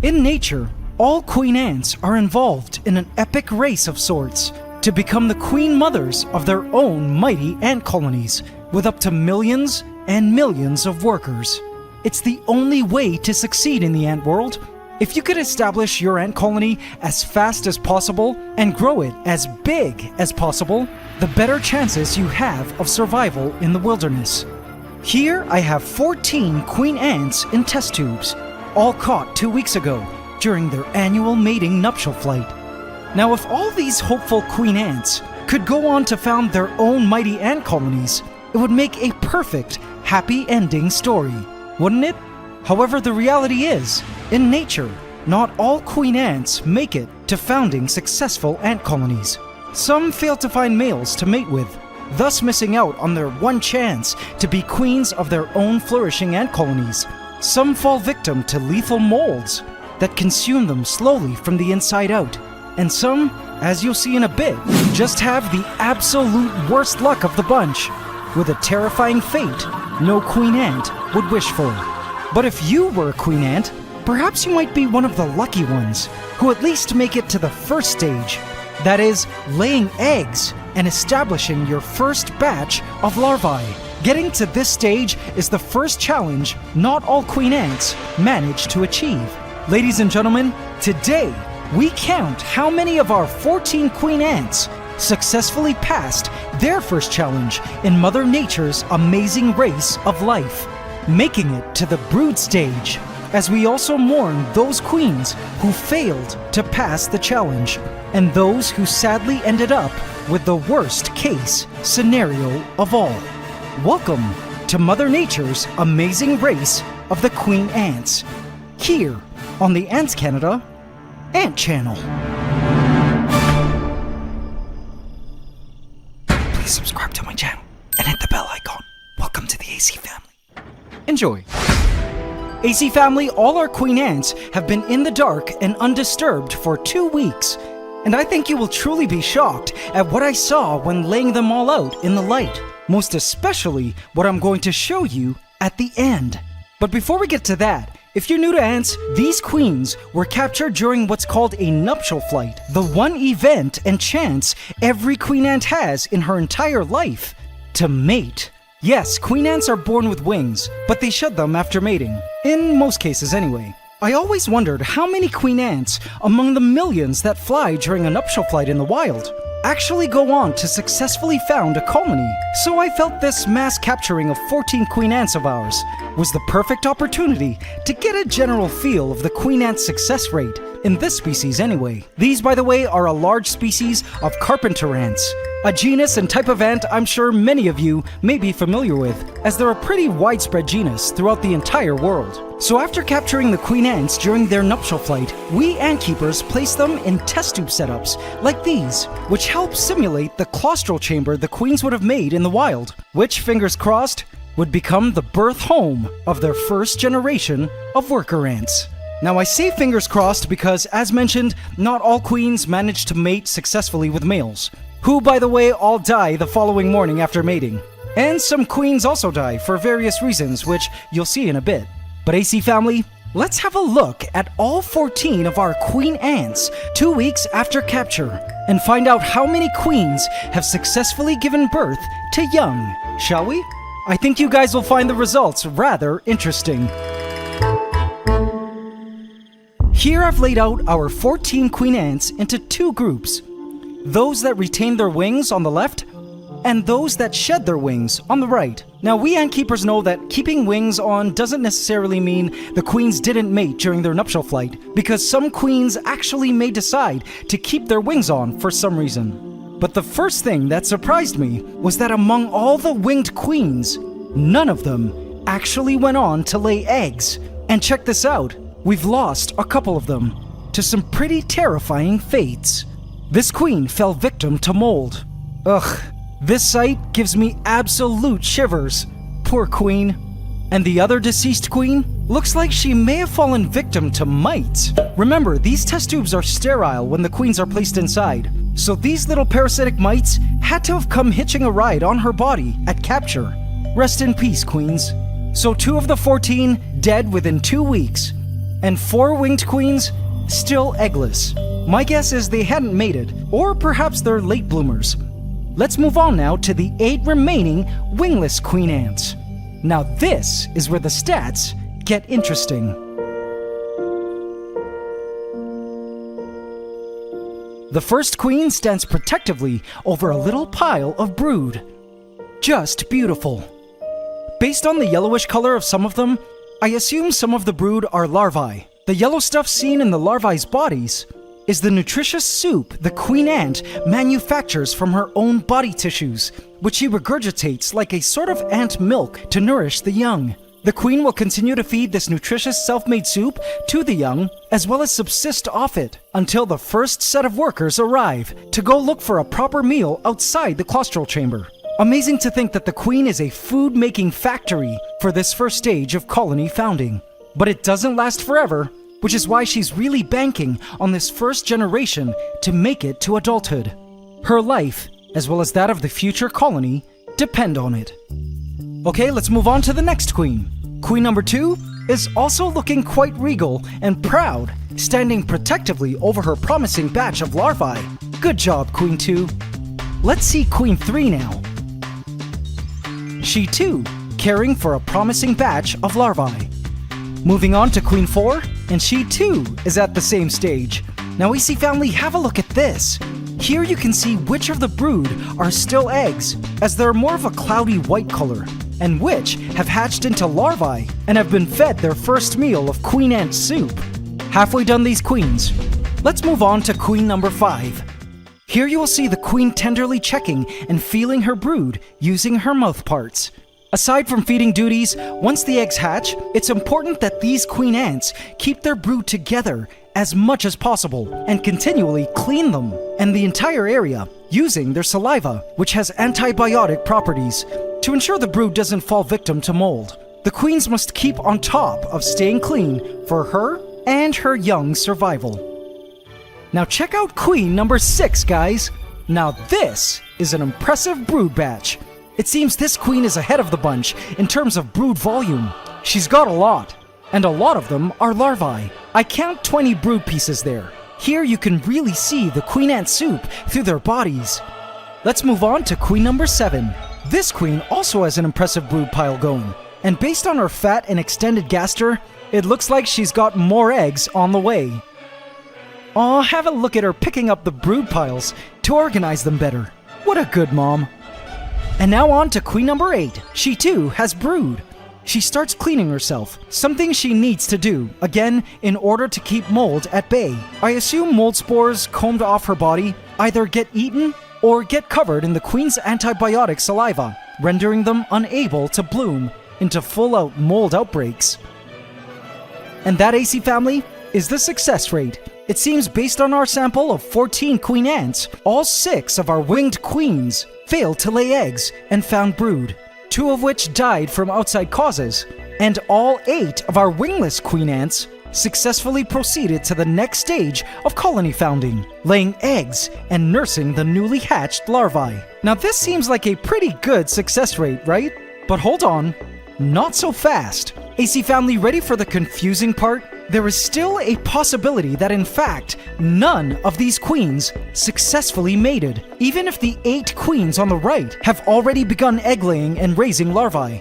In nature, all queen ants are involved in an epic race of sorts to become the queen mothers of their own mighty ant colonies with up to millions and millions of workers. It's the only way to succeed in the ant world. If you could establish your ant colony as fast as possible and grow it as big as possible, the better chances you have of survival in the wilderness. Here I have 14 queen ants in test tubes, all caught 2 weeks ago during their annual mating nuptial flight. Now, if all these hopeful queen ants could go on to found their own mighty ant colonies, it would make a perfect, happy ending story, wouldn't it? However, the reality is, in nature, not all queen ants make it to founding successful ant colonies. Some fail to find males to mate with, thus missing out on their one chance to be queens of their own flourishing ant colonies. Some fall victim to lethal molds that consume them slowly from the inside out. And some, as you'll see in a bit, just have the absolute worst luck of the bunch, with a terrifying fate no queen ant would wish for. But if you were a queen ant, perhaps you might be one of the lucky ones who at least make it to the first stage. That is, laying eggs and establishing your first batch of larvae. Getting to this stage is the first challenge not all queen ants manage to achieve. Ladies and gentlemen, today we count how many of our 14 queen ants successfully passed their first challenge in Mother Nature's amazing race of life, making it to the brood stage, as we also mourn those queens who failed to pass the challenge, and those who sadly ended up with the worst case scenario of all. Welcome to Mother Nature's amazing race of the queen ants, here on the Ants Canada Ant Channel. Please subscribe to my channel and hit the bell icon. Welcome to the AC family. Enjoy. AC family, all our queen ants have been in the dark and undisturbed for 2 weeks. And I think you will truly be shocked at what I saw when laying them all out in the light. Most especially what I'm going to show you at the end. But before we get to that, if you're new to ants, these queens were captured during what's called a nuptial flight, the one event and chance every queen ant has in her entire life to mate. Yes, queen ants are born with wings, but they shed them after mating. In most cases anyway. I always wondered how many queen ants, among the millions that fly during a nuptial flight in the wild, actually go on to successfully found a colony. So I felt this mass capturing of 14 queen ants of ours was the perfect opportunity to get a general feel of the queen ant success rate, in this species anyway. These, by the way, are a large species of carpenter ants, a genus and type of ant I'm sure many of you may be familiar with, as they're a pretty widespread genus throughout the entire world. So after capturing the queen ants during their nuptial flight, we ant keepers place them in test tube setups like these, which help simulate the claustral chamber the queens would have made in the wild, which, fingers crossed, would become the birth home of their first generation of worker ants. Now I say fingers crossed because, as mentioned, not all queens manage to mate successfully with males, who, by the way, all die the following morning after mating. And some queens also die for various reasons, which you'll see in a bit. But AC family, let's have a look at all 14 of our queen ants 2 weeks after capture and find out how many queens have successfully given birth to young, shall we? I think you guys will find the results rather interesting. Here I've laid out our 14 queen ants into 2 groups. Those that retain their wings on the left, and those that shed their wings on the right. Now, we ant keepers know that keeping wings on doesn't necessarily mean the queens didn't mate during their nuptial flight, because some queens actually may decide to keep their wings on for some reason. But the first thing that surprised me was that among all the winged queens, none of them actually went on to lay eggs. And check this out, we've lost a couple of them to some pretty terrifying fates. This queen fell victim to mold. Ugh. This sight gives me absolute shivers. Poor queen. And the other deceased queen? Looks like she may have fallen victim to mites. Remember, these test tubes are sterile when the queens are placed inside, so these little parasitic mites had to have come hitching a ride on her body at capture. Rest in peace, queens. So 2 of the 14 dead within 2 weeks. and 4 winged queens still eggless. My guess is they hadn't mated, or perhaps they're late bloomers. Let's move on now to the 8 remaining wingless queen ants. Now this is where the stats get interesting. The first queen stands protectively over a little pile of brood. Just beautiful. Based on the yellowish color of some of them, I assume some of the brood are larvae. The yellow stuff seen in the larvae's bodies is the nutritious soup the queen ant manufactures from her own body tissues, which she regurgitates like a sort of ant milk to nourish the young. The queen will continue to feed this nutritious self-made soup to the young, as well as subsist off it, until the first set of workers arrive to go look for a proper meal outside the claustral chamber. Amazing to think that the queen is a food-making factory for this first stage of colony founding. But it doesn't last forever, which is why she's really banking on this first generation to make it to adulthood. Her life, as well as that of the future colony, depend on it. Okay, let's move on to the next queen. Queen number 2 is also looking quite regal and proud, standing protectively over her promising batch of larvae. Good job, Queen 2. Let's see Queen 3 now. She too, caring for a promising batch of larvae. Moving on to Queen 4, and she too is at the same stage. Now EC family, have a look at this. Here you can see which of the brood are still eggs, as they're more of a cloudy white color, and which have hatched into larvae and have been fed their first meal of queen ant soup. Halfway done these queens. Let's move on to queen number 5. Here you will see the queen tenderly checking and feeling her brood using her mouth parts. Aside from feeding duties, once the eggs hatch, it's important that these queen ants keep their brood together as much as possible and continually clean them and the entire area using their saliva, which has antibiotic properties, to ensure the brood doesn't fall victim to mold. The queens must keep on top of staying clean for her and her young survival. Now check out queen number 6, guys. Now this is an impressive brood batch. It seems this queen is ahead of the bunch in terms of brood volume. She's got a lot, and a lot of them are larvae. I count 20 brood pieces there. Here you can really see the queen ant soup through their bodies. Let's move on to queen number 7. This queen also has an impressive brood pile going, and based on her fat and extended gaster, it looks like she's got more eggs on the way. Aw, have a look at her picking up the brood piles to organize them better. What a good mom. And now on to queen number 8. She too has brood. She starts cleaning herself, something she needs to do, again, in order to keep mold at bay. I assume mold spores combed off her body either get eaten or get covered in the queen's antibiotic saliva, rendering them unable to bloom into full-out mold outbreaks. And that, AC family, is the success rate. It seems based on our sample of 14 queen ants, all 6 of our winged queens failed to lay eggs and found brood, 2 of which died from outside causes, and all 8 of our wingless queen ants successfully proceeded to the next stage of colony founding, laying eggs and nursing the newly hatched larvae. Now this seems like a pretty good success rate, right? But hold on, not so fast. AC family, ready for the confusing part? There is still a possibility that in fact, none of these queens successfully mated, even if the 8 queens on the right have already begun egg laying and raising larvae.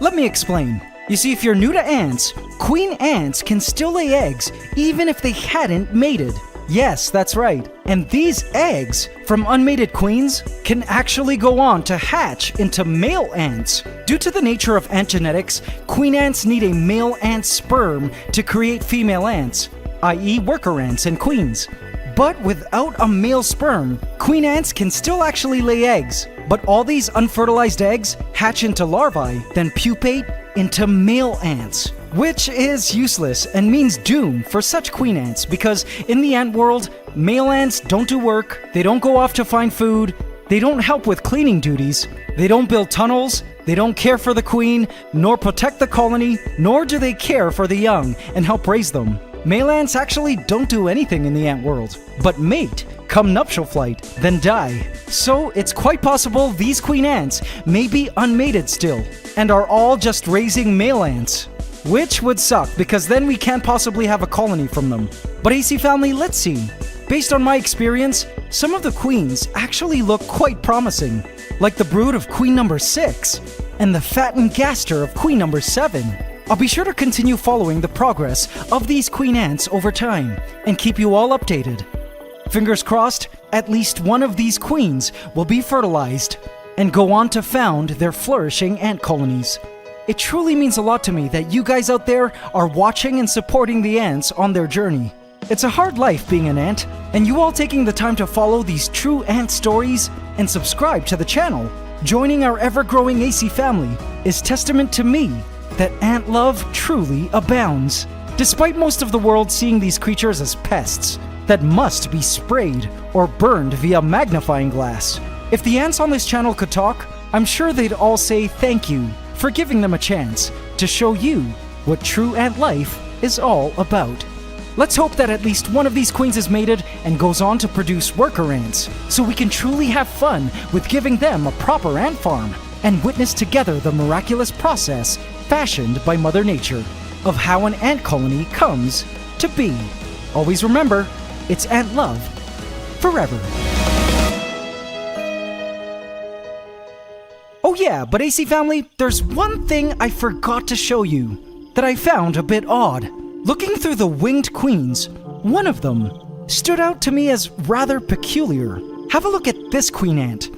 Let me explain. You see, if you're new to ants, queen ants can still lay eggs even if they hadn't mated. Yes, that's right. And these eggs from unmated queens can actually go on to hatch into male ants. Due to the nature of ant genetics, queen ants need a male ant sperm to create female ants, i.e. worker ants and queens. But without a male sperm, queen ants can still actually lay eggs. But all these unfertilized eggs hatch into larvae, then pupate into male ants, which is useless and means doom for such queen ants because in the ant world, male ants don't do work, they don't go off to find food, they don't help with cleaning duties, they don't build tunnels, they don't care for the queen, nor protect the colony, nor do they care for the young and help raise them. Male ants actually don't do anything in the ant world, but mate, come nuptial flight, then die. So it's quite possible these queen ants may be unmated still, and are all just raising male ants. Which would suck, because then we can't possibly have a colony from them. But AC family, let's see. Based on my experience, some of the queens actually look quite promising, like the brood of queen number 6 and the fattened gaster of queen number 7. I'll be sure to continue following the progress of these queen ants over time and keep you all updated. Fingers crossed, at least one of these queens will be fertilized and go on to found their flourishing ant colonies. It truly means a lot to me that you guys out there are watching and supporting the ants on their journey. It's a hard life being an ant, and you all taking the time to follow these true ant stories and subscribe to the channel, joining our ever-growing AC family, is testament to me that ant love truly abounds. Despite most of the world seeing these creatures as pests that must be sprayed or burned via magnifying glass, if the ants on this channel could talk, I'm sure they'd all say thank you for giving them a chance to show you what true ant life is all about. Let's hope that at least one of these queens is mated and goes on to produce worker ants, so we can truly have fun with giving them a proper ant farm and witness together the miraculous process fashioned by Mother Nature of how an ant colony comes to be. Always remember, it's ant love forever. Oh yeah, but AC family, there's one thing I forgot to show you that I found a bit odd. Looking through the winged queens, one of them stood out to me as rather peculiar. Have a look at this queen ant.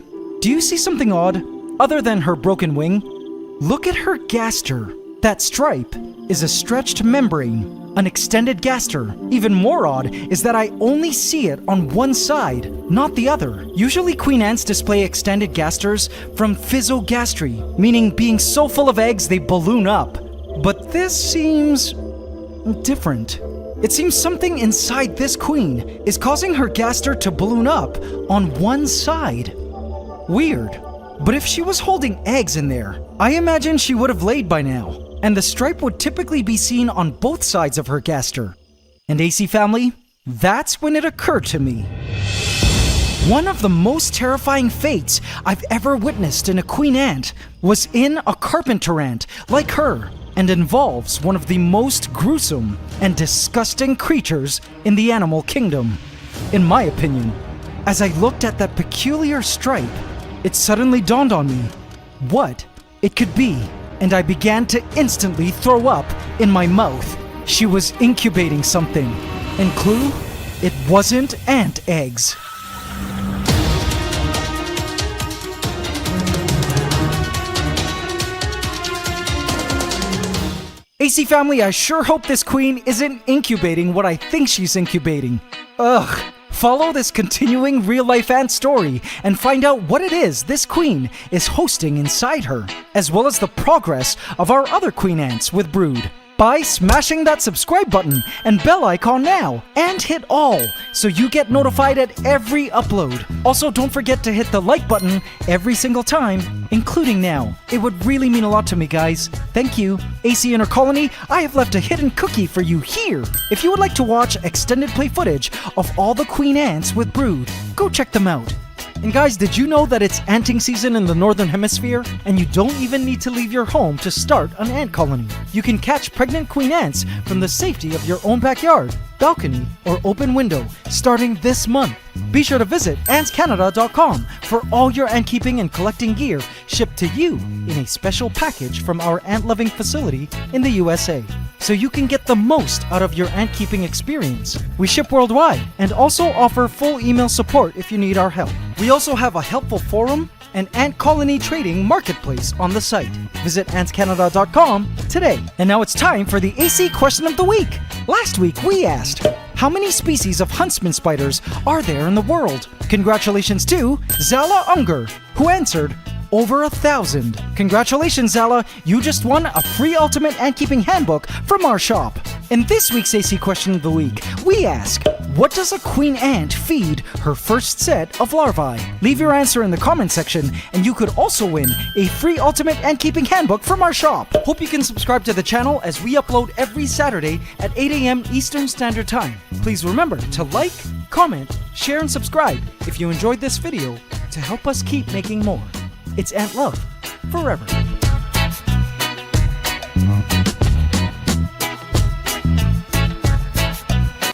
Do you see something odd other than her broken wing? Look at her gaster. That stripe is a stretched membrane, an extended gaster. Even more odd is that I only see it on one side, not the other. Usually queen ants display extended gasters from physogastry, meaning being so full of eggs they balloon up. But this seems different. It seems something inside this queen is causing her gaster to balloon up on one side. Weird. But if she was holding eggs in there, I imagine she would have laid by now, and the stripe would typically be seen on both sides of her gaster. And AC family, that's when it occurred to me. One of the most terrifying fates I've ever witnessed in a queen ant was in a carpenter ant like her, and involves one of the most gruesome and disgusting creatures in the animal kingdom, in my opinion. As I looked at that peculiar stripe, it suddenly dawned on me what it could be, and I began to instantly throw up in my mouth. She was incubating something, and clue, it wasn't ant eggs. AC family, I sure hope this queen isn't incubating what I think she's incubating. Ugh. Follow this continuing real-life ant story and find out what it is this queen is hosting inside her, as well as the progress of our other queen ants with brood, by smashing that subscribe button and bell icon now, and hit all so you get notified at every upload. Also, don't forget to hit the like button every single time, including now. It would really mean a lot to me, guys. Thank you. AC Inner Colony, I have left a hidden cookie for you here. If you would like to watch extended play footage of all the queen ants with brood, go check them out. And guys, did you know that it's anting season in the Northern Hemisphere? And you don't even need to leave your home to start an ant colony. You can catch pregnant queen ants from the safety of your own backyard, balcony, or open window starting this month. Be sure to visit antscanada.com for all your ant keeping and collecting gear shipped to you in a special package from our ant-loving facility in the USA, so you can get the most out of your ant keeping experience. We ship worldwide and also offer full email support if you need our help. We also have a helpful forum and ant colony trading marketplace on the site. Visit antscanada.com today. And now it's time for the AC question of the week. Last week we asked, how many species of huntsman spiders are there in the world? Congratulations to Zala Unger, who answered over 1,000. Congratulations, Zala! You just won a free Ultimate Ant Keeping Handbook from our shop. In this week's AC Question of the Week, we ask, what does a queen ant feed her first set of larvae? Leave your answer in the comment section, and you could also win a free Ultimate Ant Keeping Handbook from our shop. Hope you can subscribe to the channel as we upload every Saturday at 8 a.m. Eastern Standard Time. Please remember to like, comment, share, and subscribe if you enjoyed this video to help us keep making more. It's ant love forever.